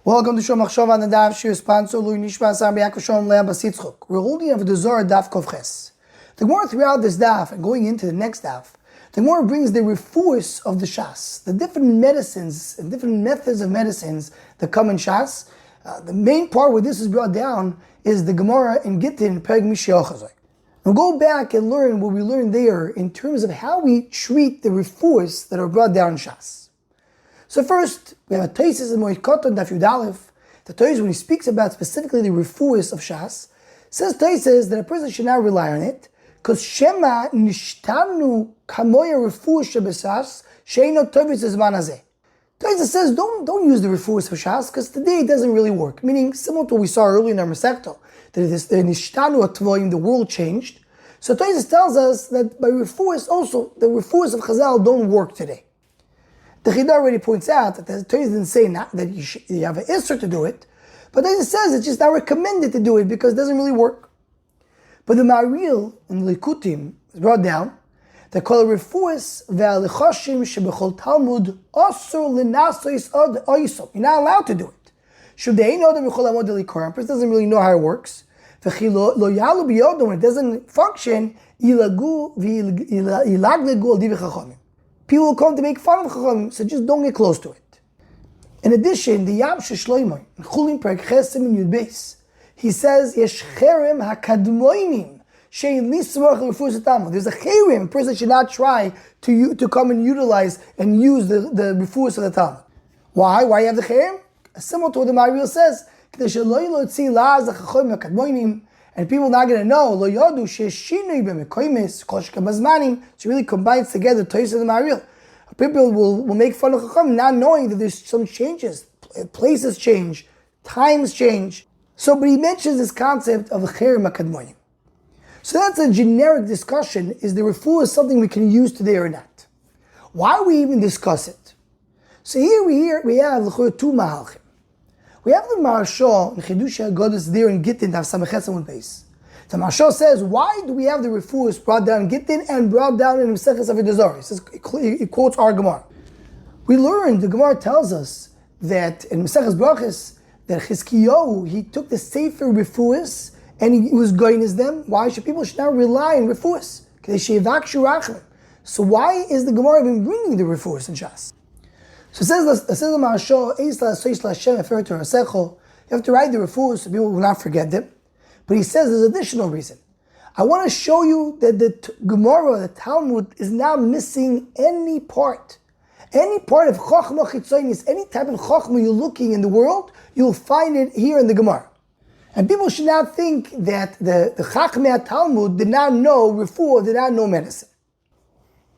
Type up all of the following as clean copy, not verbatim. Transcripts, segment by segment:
Welcome to Shom Achshav on the Daf Shir sponsor Lui Nishma Sam B'Yaakov Shalom Leah Basitzchok. We're holding over the Zara Daf Kov Ches. The Gemara throughout this Daf and going into the next Daf, the Gemara brings the refuahs of the Shas, the different medicines and different methods of medicines that come in Shas. The main part where this is brought down is the Gemara in Gittin Perek Mishiachazoi. We'll go back and learn what we learned there in terms of how we treat the refuahs that are brought down in Shas. So first, we have a Taisis in Moed Koton Daf Yud Aleph. The Taisis, when he speaks about specifically the refuahs of Shas, says Taisis that a person should not rely on it, because Shema nishtanu kamoya refuah shebesas sheino tovis zman hazeh. Taisis says don't use the refuahs for Shas because today it doesn't really work. Meaning similar to what we saw earlier in our Masechta, that the nishtanu atvoim, the world changed. So Taisis tells us that by refuahs also the refuahs of Chazal don't work today. The Chida already points out that the Torah didn't say not that you have an Isser to do it, but it says it's just not recommended to do it because it doesn't really work. But the Ma'aril in Likutim is brought down that call it refuahs ve'alichoshim shebechol Talmud osur l'nasois od oisom. You're not allowed to do it. Should they know the bechol amod likor? A person doesn't really know how it works. V'chilo lo yalu biyodo, when it doesn't function, ilagu v'ilaglegu al divrei chachamim. People will come to make fun of Chachamim, so just don't get close to it. In addition, the Yam Sheshloimoi, in Chulin Perek Chesim in Yud Beis, he says, Yesh cherem hakadmoinim, shein lismach refuahs haTalmud. There's a cherem, a person should not try to come and utilize and use the refuahs of the Talmud. Why? Why you have the cherem? Similar to what the Ma'aril says, and people are not going to know, lo yodu sheshinui b'mekoymes kol shekabazmanim. So it really combines together Toyos and the Ma'aril. People will make fun of Chacham, not knowing that there's some changes. Places change, times change. So, but he mentions this concept of cherem hakadmonim. So that's a generic discussion. Is the refuah something we can use today or not? Why we even discuss it? So here we have two mahalchim. We have the Maharsha in Chidush HaGodos there in Gittin, Daf Samechet Amud Beis. The Maharsha says, why do we have the refuahs brought down in Gittin and brought down in Maseches Avoda Zara? He quotes our Gemara. We learned, the Gemara tells us that in Maseches Brachos, that Chizkiyahu, he took the Sefer refuahs and he was guiding them. Why should people not rely on refuahs? So why is the Gemara even bringing the refuahs in Shas? So it says the Maharsha, you have to write the refuahs so people will not forget them. But he says there's an additional reason. I want to show you that the Gemara, the Talmud, is now missing any part. Any part of Chochmah Chitzonis, any type of Chochmah you're looking in the world, you'll find it here in the Gemara. And people should not think that the Chachmei Talmud did not know refuah, did not know medicine.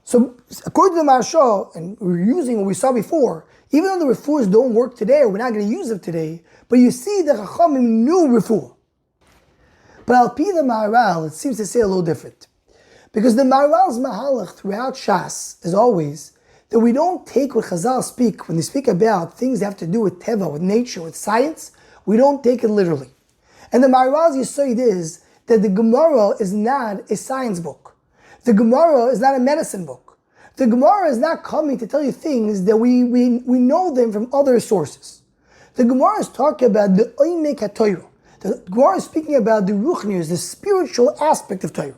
So, according to the Maharsha, and we're using what we saw before, even though the refuahs don't work today, or we're not going to use them today, but you see the Chachamim knew refuah. But Al Pi the Maharal, it seems to say a little different. Because the Maharal's Mahalach throughout Shas is always that we don't take what Chazal speak, when they speak about things that have to do with Teva, with nature, with science, we don't take it literally. And the Maharal's Yesod is that the Gemara is not a science book. The Gemara is not a medicine book. The Gemara is not coming to tell you things that we know them from other sources. The Gemara is talking about the Oimek HaTorah. The Gemara is speaking about the Ruchnius, the spiritual aspect of Torah.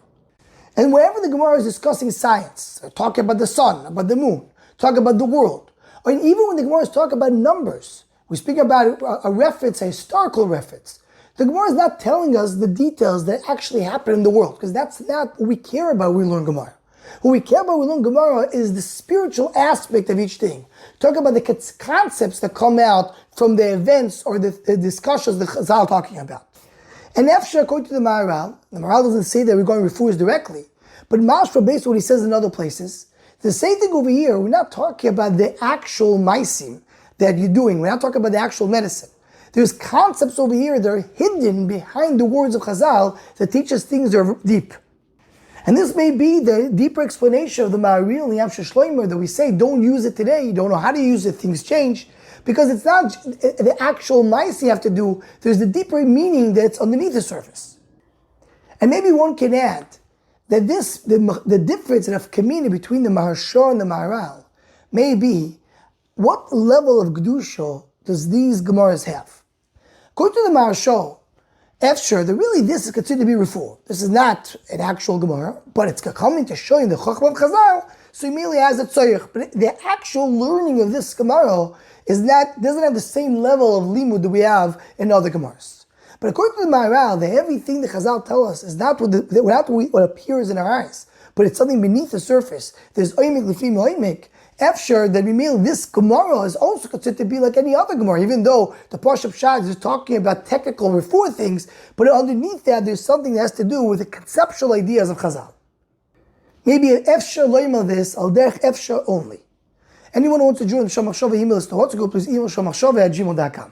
And whenever the Gemara is discussing science, talking about the sun, about the moon, talking about the world, or even when the Gemara is talking about numbers, we speak about a reference, a historical reference. The Gemara is not telling us the details that actually happen in the world, because that's not what we care about when we learn Gemara. What we care about when we learn Gemara is the spiritual aspect of each thing. Talk about the concepts that come out from the events or the discussions that Chazal are talking about. And after, according to the Maharal doesn't say that we're going to refuahs directly, but Mashra, based on what he says in other places, the same thing over here, we're not talking about the actual maisim that you're doing. We're not talking about the actual medicine. There's concepts over here that are hidden behind the words of Chazal that teach us things that are deep. And this may be the deeper explanation of the Ma'aril and the Yam Sheshloimer that we say don't use it today, you don't know how to use it, things change. Because it's not the actual mice you have to do, there's the deeper meaning that's underneath the surface. And maybe one can add that the difference of Kamina between the Maharsha and the Maharal may be what level of Kedusha does these Gemaras have? According to the Marashal, Efshar, that really this is considered to be refuah. This is not an actual Gemara, but it's coming to show you the Chochmah of Chazal, so he merely has a tzoyich. But the actual learning of this Gemara doesn't have the same level of limud that we have in other Gemaras. But according to the Maharal, the heavy thing that Chazal tell us is not what appears in our eyes, but it's something beneath the surface. There's oimik lefim oimik. Efshar, that we mean this Gemara is also considered to be like any other Gemara, even though the Pashup Shas is talking about technical refuah things, but underneath that there's something that has to do with the conceptual ideas of Chazal. Maybe an Efshar loyma this, al derech Efshar only. Anyone who wants to join the Shomachshava email list to go, please email shomachshava@gmail.com.